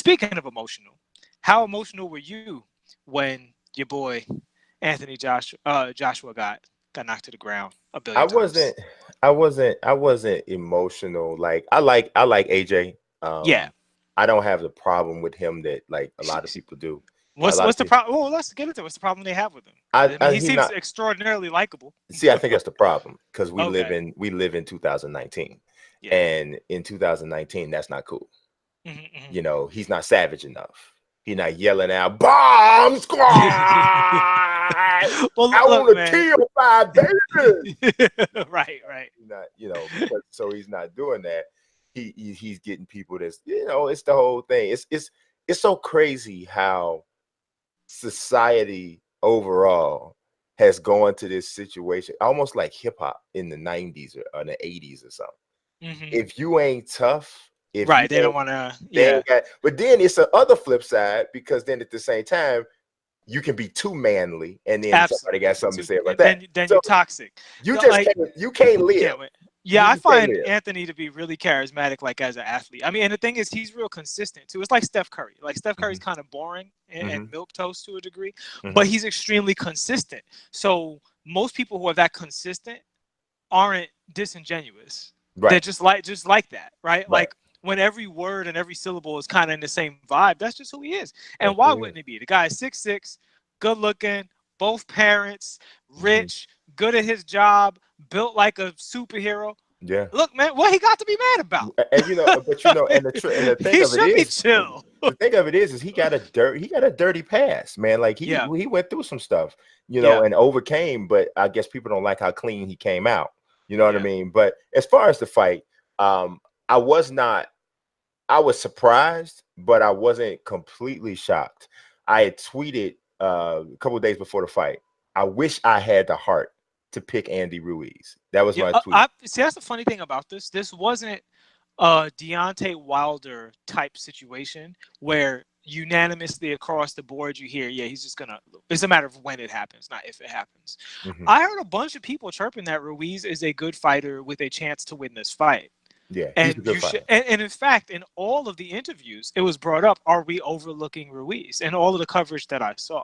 speaking of emotional, how emotional were you when your boy Joshua got knocked to the ground a I billion times? wasn't, I wasn't emotional. Like I like AJ. Yeah. I don't have the problem with him that like a lot of people do. A lot What's of the people, problem? Well, let's get into it. What's the problem they have with him? I mean, he he seems not. extraordinarily likable. See, I think that's the problem because Okay. we live in 2019, Yeah. and in 2019, that's not cool. Hmm. You know, he's not savage enough. He's not yelling out bomb squad. Well, I look, want to man. kill five babies. Right, right. Not, because so he's not doing that. He's getting people that's, it's the whole thing. It's so crazy how society overall has gone to this situation, almost like hip hop in the 90s or the 80s or something. Hmm. If you ain't tough, if you Right. They don't ain't, want to. they Yeah. ain't got, but then it's the other flip side because then at the same time, you can be too manly and then somebody got Absolutely. something to say about And that. then So you're toxic. you just Like, can't you live. can't win. Yeah, You I just can't find live. Anthony to be really charismatic, like as an athlete. I mean, and the thing is, he's real consistent too. It's like Steph Curry. Like Steph Curry's Hmm. kind of boring and Hmm. milk toast to a degree, but Hmm. he's extremely consistent. So most people who are that consistent aren't disingenuous. They're Right. just like that, right? Right. Like when every word and every syllable is kind of in the same vibe, that's just who he is. And That's why what it is. wouldn't it be? The guy is 6'6", good looking, both parents, Hmm. rich, good at his job, built like a superhero. Yeah. Look, man, what he got to be mad about? And and the thing He of it should be is, chill. he got a dirty past, man. Like Yeah, he went through some stuff, yeah, and overcame. But I guess people don't like how clean he came out. You know what I yeah. mean? But as far as the fight, I was not. I was surprised, but I wasn't completely shocked. I had tweeted a couple of days before the fight. I wish I had the heart to pick Andy Ruiz. That was Yeah, my tweet. see, that's the funny thing about this. This wasn't a Deontay Wilder type situation where unanimously across the board you hear, yeah, he's just gonna. It's a matter of when it happens, not if it happens. Hmm. I heard a bunch of people chirping that Ruiz is a good fighter with a chance to win this fight. Yeah, he's a And good you should, fighter. and in fact, in all of the interviews, it was brought up: Are we overlooking Ruiz? And all of the coverage that I saw.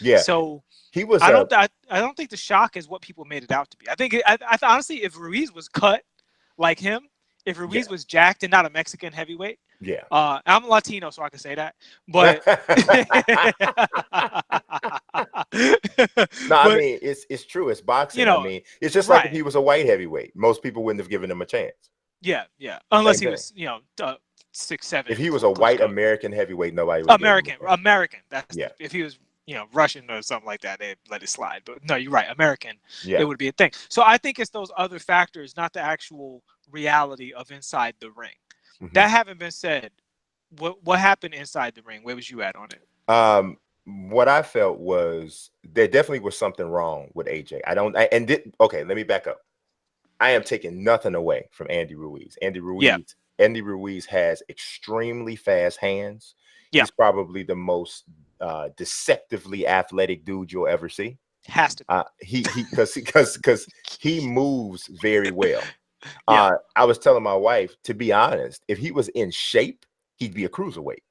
Yeah, So he was I don't think the shock is what people made it out to be. I think honestly, if Ruiz was cut like him, if yeah, Ruiz was jacked and not a Mexican heavyweight, yeah. I'm Latino, so I can say that. No, But I but mean it's true. It's boxing. I you know, mean, it's just like if right? he was a white heavyweight, most people wouldn't have given him a chance. Yeah, yeah. Unless Same he thing. was 6'7" If he was a white Klitschko. American heavyweight, nobody would have gave him a chance. American. That's Yeah, if he was, Russian or something like that, they'd let it slide. But no, you're right. American, it yeah. would be a thing. So I think it's those other factors, not the actual reality of inside the ring. Hmm. That having been said, what happened inside the ring? Where was you at on it? What I felt was there definitely was something wrong with AJ. Okay, let me back up. I am taking nothing away from Andy Ruiz. Yeah, Andy Ruiz has extremely fast hands. yeah, He's probably the most deceptively athletic dude you'll ever see. has to be. He because he moves very well. Yeah, I was telling my wife, to be honest, if he was in shape, he'd be a cruiserweight.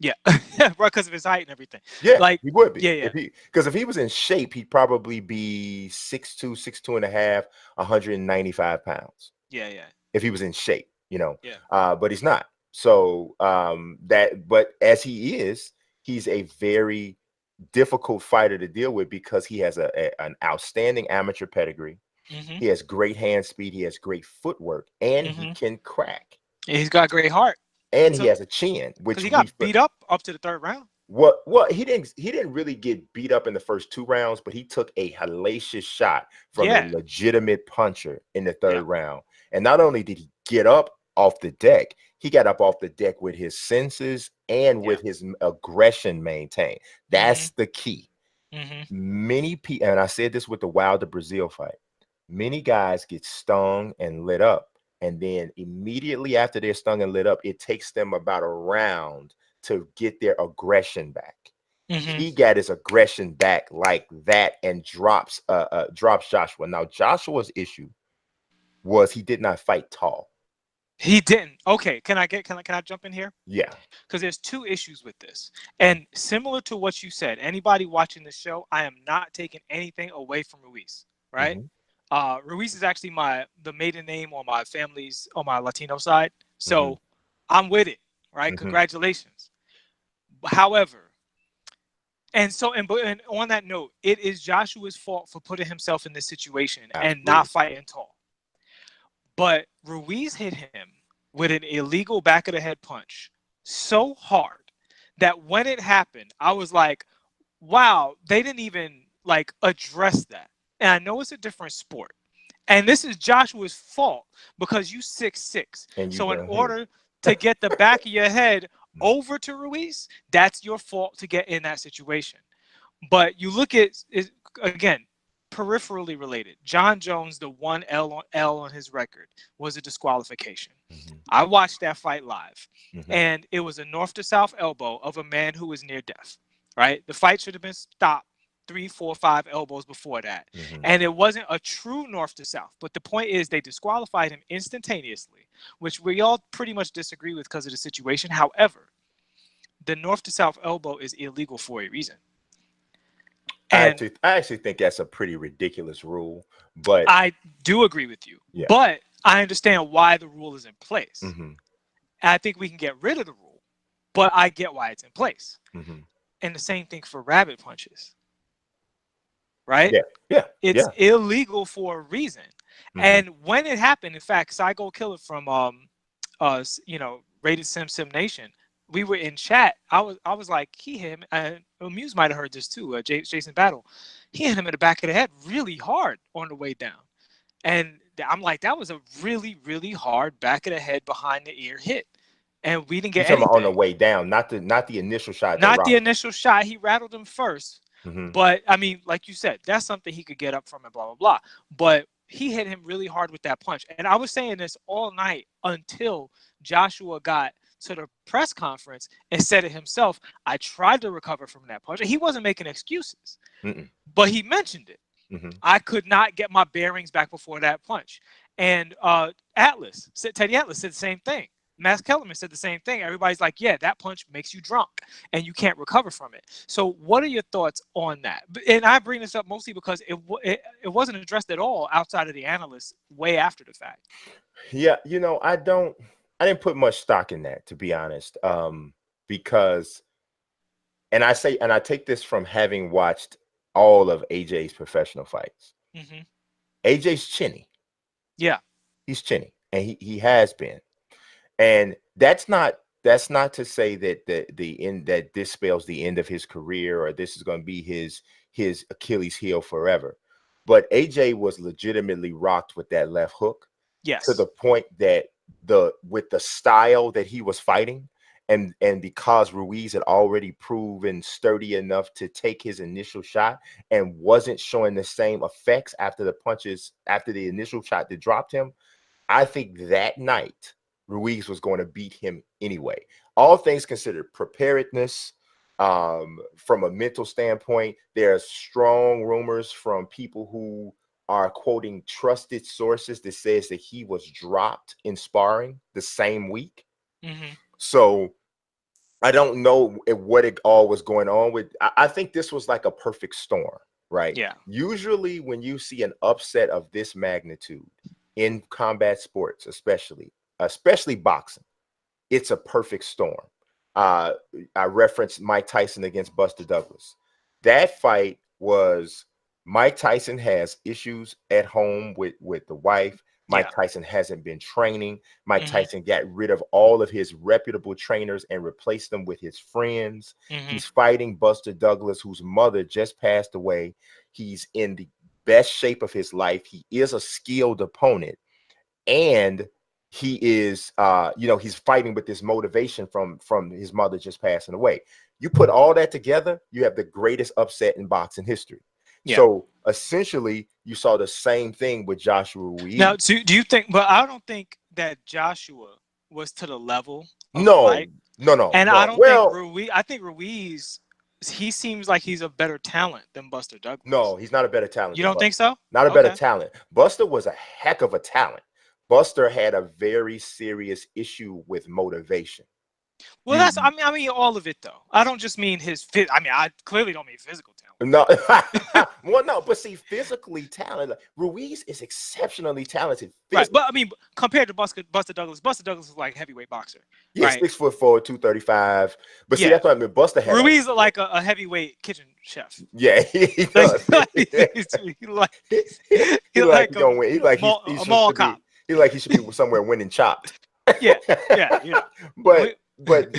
yeah, right, because of his height and everything. Yeah, Like, he would be. yeah, yeah, If he was in shape, he'd probably be 6'2", 6'2" and a half, 195 pounds. yeah, yeah, If he was in shape, yeah. but he's not. So but as he is, he's a very difficult fighter to deal with because he has an outstanding amateur pedigree. Mhm, He has great hand speed. He has great footwork, and he mhm. can crack. And he's got a great heart. And he So, has a chin, because which he we got beat up to the third round. he didn't really get beat up in the first two rounds, but he took a hellacious shot from a Yeah, legitimate puncher in the yeah. third round. And not only did he get up off the deck, he got up off the deck with his senses and Yeah. with his aggression maintained. That's Mhm. the key. Mhm. Many people, and I said this with the Wilder Brazil fight, many guys get stung and lit up. And then immediately after they're stung and lit up, it takes them about a round to get their aggression back. Mhm. He got his aggression back like that and drops Joshua. Now, Joshua's issue was he did not fight tall. He didn't. Okay, can I jump in here? Yeah. Because there's two issues with this. And similar to what you said, anybody watching the show, I am not taking anything away from Ruiz, right? Mm-hmm. Ruiz is actually the maiden name on my family's on my Latino side. Mm-hmm. So I'm with it, right? Mm-hmm. Congratulations. However, and on that note, it is Joshua's fault for putting himself in this situation and not Absolutely. fighting tall. But Ruiz hit him with an illegal back of the head punch so hard that when it happened, I was like, wow, they didn't even like address that. And I know it's a different sport. And this is Joshua's fault because you 6'6". And you So in down here. order to get the back of your head over to Ruiz, that's your fault to get in that situation. But you look at it again, peripherally related. John Jones, the one L on his record, was a disqualification. Mm-hmm. I watched that fight live, Mm-hmm. and it was a north to south elbow of a man who was near death. Right, the fight should have been stopped 3, 4, 5 elbows before that, Mm-hmm. and it wasn't a true north to south. But the point is, they disqualified him instantaneously, which we all pretty much disagree with because of the situation. However, the north to south elbow is illegal for a reason. And I actually think that's a pretty ridiculous rule, but I do agree with you, yeah. but I understand why the rule is in place. Mm-hmm. And I think we can get rid of the rule, but I get why it's in place. Mm-hmm. And the same thing for rabbit punches, right? Yeah. Yeah. It's Yeah. illegal for a reason. Mm-hmm. And when it happened, in fact, Psycho Killer from Rated Sim Nation, we were in chat. I was like, he hit him, and Muse might have heard this too. Jason Battle, he hit him in the back of the head really hard on the way down. And I'm like, that was a really, really hard back of the head behind the ear hit. And we didn't You're get talking about on the anything. way down, not the initial shot that Not the rocked. initial shot. He rattled him first. Mm-hmm. But I mean, like you said, that's something he could get up from and blah, blah, blah. But he hit him really hard with that punch. And I was saying this all night until Joshua got to the press conference and said it himself. I tried to recover from that punch. He wasn't making excuses, Mm-mm. but he mentioned it. Mm-hmm. I could not get my bearings back before that punch. And Teddy Atlas said the same thing. Max Kellerman said the same thing. Everybody's like, yeah, that punch makes you drunk and you can't recover from it. So what are your thoughts on that? And I bring this up mostly because it wasn't addressed at all outside of the analysts way after the fact. Yeah, I didn't put much stock in that, to be honest. Because and I take this from having watched all of AJ's professional fights. Mm-hmm. AJ's chinny. Yeah. He's chinny, and he has been. And that's not to say that the end that this spells the end of his career or this is going to be his Achilles heel forever. But AJ was legitimately rocked with that left hook to Yes. the point that with the style that he was fighting, and because Ruiz had already proven sturdy enough to take his initial shot and wasn't showing the same effects after the initial shot that dropped him, I think that night Ruiz was going to beat him anyway. All things considered, preparedness, from a mental standpoint, there are strong rumors from people who are quoting trusted sources that says that he was dropped in sparring the same week. Mm-hmm. So I don't know what it all was going on with. I think this was like a perfect storm, right? Yeah. Usually when you see an upset of this magnitude in combat sports, especially boxing, it's a perfect storm. I referenced Mike Tyson against Buster Douglas. That fight was Mike Tyson has issues at home with the wife. Mike Yeah. Tyson hasn't been training. Mike Mm-hmm. Tyson got rid of all of his reputable trainers and replaced them with his friends. Mm-hmm. He's fighting Buster Douglas, whose mother just passed away. He's in the best shape of his life. He is a skilled opponent. And he is he's fighting with this motivation from his mother just passing away. You put all that together, you have the greatest upset in boxing history. Yeah. So essentially you saw the same thing with Joshua Now, Ruiz. do you think? But I don't think that Joshua was to the level of No, fight. no, And I no. don't think Well, Ruiz. I think Ruiz. He seems like he's a better talent than Buster Douglas. no, he's not a better talent You than don't think Buster. so? Not a better Okay. talent. Buster was a heck of a talent. Buster had a very serious issue with motivation. Well, that's I mean all of it though. I don't just mean his fit. I mean, I clearly don't mean physical talent. No, well, no, but see, physically talented. Ruiz is exceptionally talented. Right, but I mean, compared to Buster Douglas is like a heavyweight boxer. Yeah, Right. 6'4", 235. But see, Yeah. that's what I mean. Buster had Ruiz is like a heavyweight kitchen chef. yeah, he Like, does. he like He he like like he gonna win. He like he a should mall be. cop. He like he should be somewhere winning Chopped. Yeah, yeah, but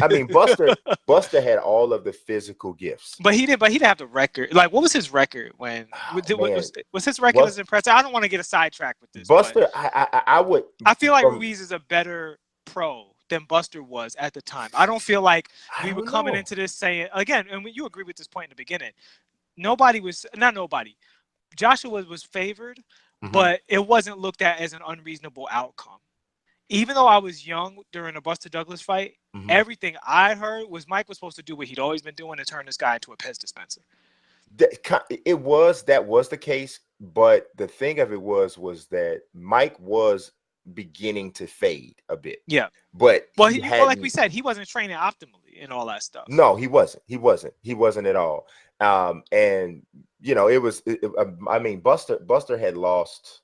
I mean, Buster had all of the physical gifts. But he didn't have the record. Like, what was his record when Man, was his record as impressive? I don't want to get a sidetrack with this. Buster, but I would. I feel like Ruiz is a better pro than Buster was at the time. I don't feel like we were coming into this saying again, and you agree with this point in the beginning. Not nobody. Joshua was favored, but it wasn't looked at as an unreasonable outcome. Even though I was young during the Buster Douglas fight, everything I heard was Mike was supposed to do what he'd always been doing and turn this guy into a Pez dispenser. That was the case, but the thing of it was that Mike was beginning to fade a bit. Yeah, but like we said, he wasn't training optimally and all that stuff. No, he wasn't at all. And you know, I mean, Buster had lost.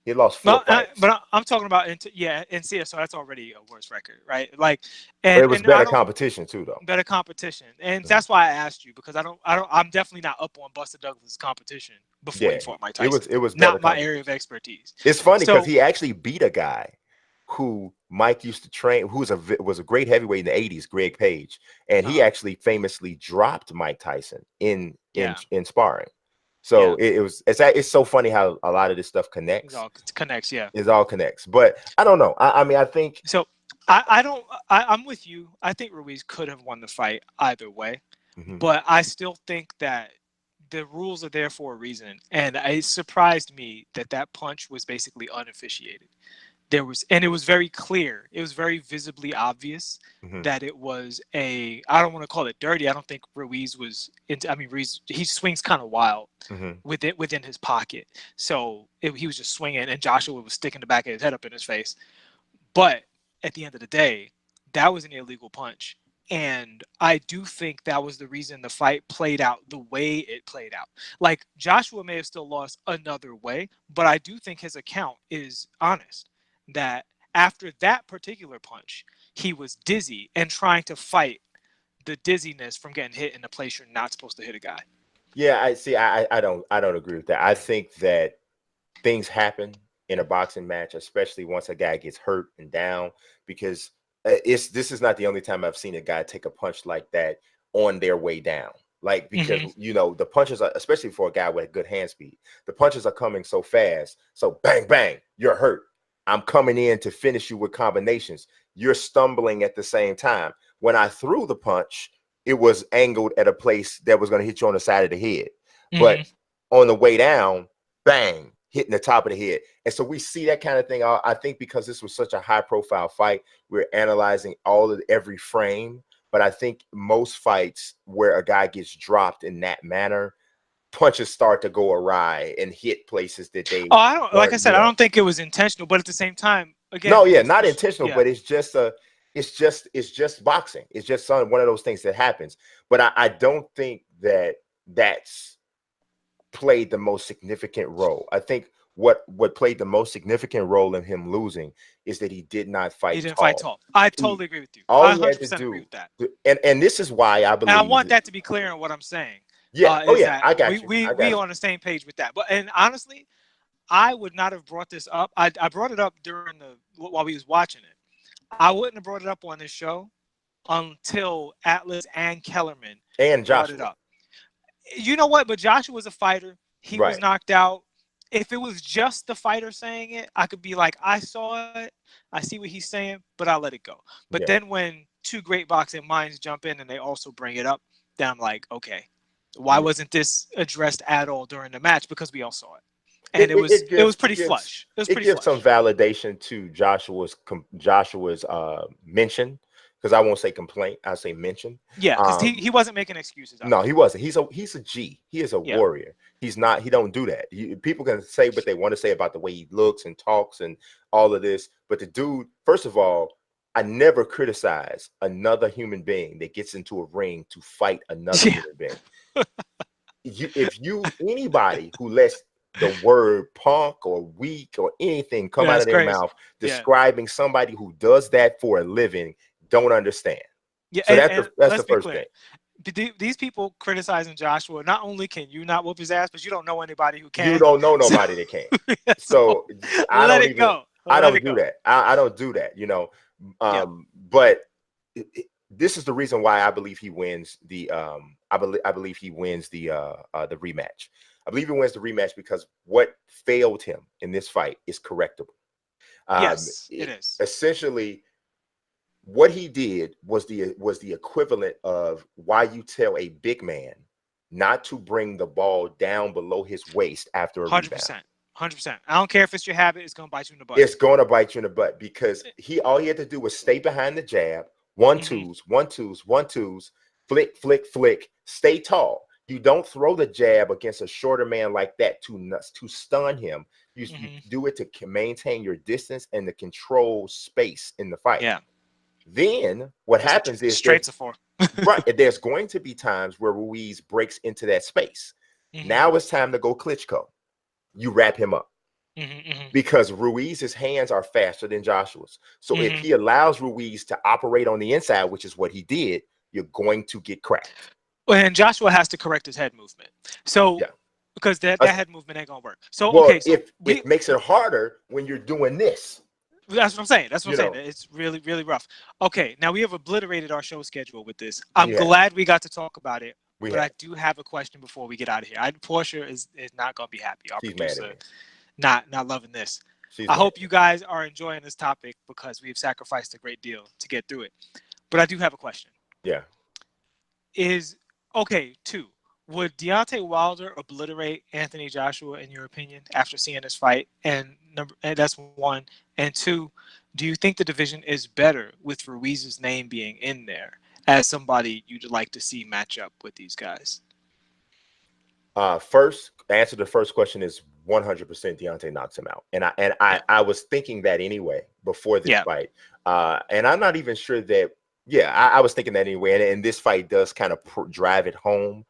He lost 4 fights. But I'm talking about in CS, so that's already a worse record, right? Like, but it was better competition too, though. Better competition, and that's why I asked you, because I'm definitely not up on Buster Douglas' competition before he fought Mike Tyson. It was not my area of expertise. It's funny because he actually beat a guy who Mike used to train, who was a great heavyweight in the 80s, Greg Page, and he actually famously dropped Mike Tyson in sparring. So it's so funny how a lot of this stuff connects. It all connects, yeah. It all connects. But I don't know. I mean, I think so. I'm with you. I think Ruiz could have won the fight either way, but I still think that the rules are there for a reason, and it surprised me that punch was basically unofficiated. It was very clear. It was very visibly obvious that it was I don't want to call it dirty. I don't think Ruiz was Ruiz, he swings kind of wild within his pocket. So he was just swinging, and Joshua was sticking the back of his head up in his face. But at the end of the day, that was an illegal punch. And I do think that was the reason the fight played out the way it played out. Like, Joshua may have still lost another way, but I do think his account is honest. That after that particular punch, he was dizzy and trying to fight the dizziness from getting hit in a place you're not supposed to hit a guy. Yeah, I don't agree with that. I think that things happen in a boxing match, especially once a guy gets hurt and down, because this is not the only time I've seen a guy take a punch like that on their way down. Like, because you know, the punches are, especially for a guy with good hand speed, the punches are coming so fast. So bang, bang, you're hurt. I'm coming in to finish you with combinations. You're stumbling at the same time. When I threw the punch, it was angled at a place that was going to hit you on the side of the head. But on the way down, bang, hitting the top of the head. And so we see that kind of thing. I think because this was such a high profile fight, we're analyzing every frame. But I think most fights where a guy gets dropped in that manner, punches start to go awry and hit places that they. Oh, I don't. Like I said, I don't think it was intentional. But at the same time, again, no, not intentional. Yeah. But it's just boxing. It's just one of those things that happens. But I don't think that's played the most significant role. I think what played the most significant role in him losing is that he did not fight. He didn't fight tall. I totally agree with you. I 100% agree with that. And this is why I believe. And I want that to be clear in what I'm saying. Yeah. I got you. We on the same page with that. And honestly, I would not have brought this up. I brought it up while we was watching it. I wouldn't have brought it up on this show until Atlas and Kellerman and Joshua brought it up. You know what? But Joshua was a fighter. He was knocked out. If it was just the fighter saying it, I could be like, I saw it. I see what he's saying, but I'll let it go. But then when two great boxing minds jump in and they also bring it up, then I'm like, okay. Why wasn't this addressed at all during the match? Because we all saw it, and it was pretty flush. It gives some validation to Joshua's mention, because I won't say complaint, I say mention. Yeah, because he wasn't making excuses. I No, don't he think. wasn't. He's a G. He is a Yeah. warrior. He's not. He don't do that. People can say what they want to say about the way he looks and talks and all of this, but the dude, first of all, I never criticize another human being that gets into a ring to fight another Yeah. human being. Anybody who lets the word punk or weak or anything come Yeah, out it's of their crazy. mouth Yeah. describing somebody who does that for a living don't understand. Yeah, So and that's the let's be first clear. thing. These people criticizing Joshua, not only can you not whoop his ass, but you don't know anybody who You can. don't know So, nobody that can. so So I let don't it even. go. I Let don't it do go. that. I don't do that. You know. Yep. But this is the reason why I believe he wins the. I believe he wins the rematch. I believe he wins the rematch because what failed him in this fight is correctable. Yes, it is. Essentially, what he did was the equivalent of why you tell a big man not to bring the ball down below his waist after a rebound. 100%. 100%. I don't care if it's your habit, it's gonna bite you in the butt. It's going to bite you in the butt because all he had to do was stay behind the jab, one Mm-hmm. twos, one twos, one twos, flick, flick, flick, stay tall. You don't throw the jab against a shorter man like that to stun him. You Mm-hmm. do it to maintain your distance and to control space in the fight. Yeah. Then what That's what happens is straights are for. there's going to be times where Ruiz breaks into that space. Mm-hmm. Now it's time to go Klitschko. You wrap him up Mm-hmm. Mm-hmm. because Ruiz's hands are faster than Joshua's. So if Mm-hmm. he allows Ruiz to operate on the inside, which is what he did, you're going to get cracked. And Joshua has to correct his head movement. So Yeah. because that head movement ain't gonna work. So Well, okay, so if we it makes it harder when you're doing this, that's what I'm saying. That's what I'm you saying. know, It's really, really rough. Okay, now we have obliterated our show schedule with this. I'm we have, glad we got to talk about it, we but I have. do have a question before we get out of here. Portia is not gonna be happy. Our She's mad at producer me. not loving this. She's I mad hope at you me. guys are enjoying this topic because we've sacrificed a great deal to get through it. But I do have a question. Yeah. Is okay, two. Would Deontay Wilder obliterate Anthony Joshua in your opinion after seeing this fight? And that's one. And two, do you think the division is better with Ruiz's name being in there as somebody you'd like to see match up with these guys? First, answer the first question is 100% Deontay knocks him out, and Yeah. I was thinking that anyway before this Yeah. fight, and I'm not even sure that. Yeah, I was thinking that anyway, and this fight does kind of drive it home.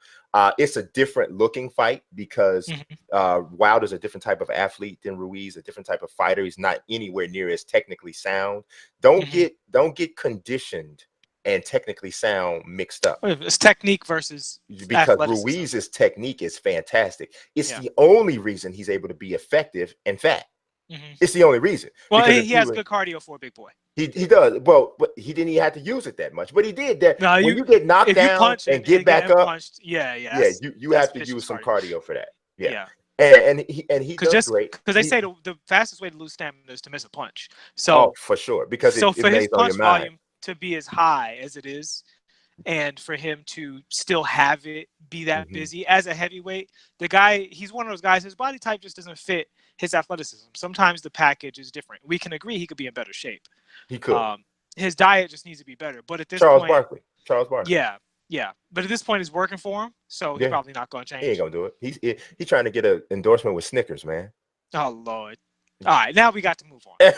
It's a different looking fight because Mm-hmm. Wilder's a different type of athlete than Ruiz, a different type of fighter. He's not anywhere near as technically sound. Mm-hmm. Don't get conditioned and technically sound mixed up It's technique versus because athleticism. Ruiz's technique is fantastic. It's Yeah. the only reason he's able to be effective and fat. Mm-hmm. It's the only reason Well, because if he he has would, good cardio for a big boy. he does well, but he didn't even have to use it that much. But he did that No, when you get knocked if you down punch and get and back getting up. punched, yeah, yeah, Yeah, you that's have to vicious use some cardio. cardio for that. Yeah, Yeah, and he because does just great. because they say the fastest way to lose stamina is to miss a punch. Oh, So for sure, because so it for his lays on your punch mind. volume to be as high as it is, and for him to still have it be that Hmm. busy as a heavyweight, the guy he's one of those guys. His body type just doesn't fit his athleticism. Sometimes the package is different. We can agree he could be in better shape. He could. His diet just needs to be better. But at this Charles point, Barkley. Charles Barkley. yeah, yeah. But at this point, it's working for him, so he's Yeah, probably not going to he ain't change. gonna do it. He's trying to get an endorsement with Snickers, man. Oh Lord. All right, now we got to move on.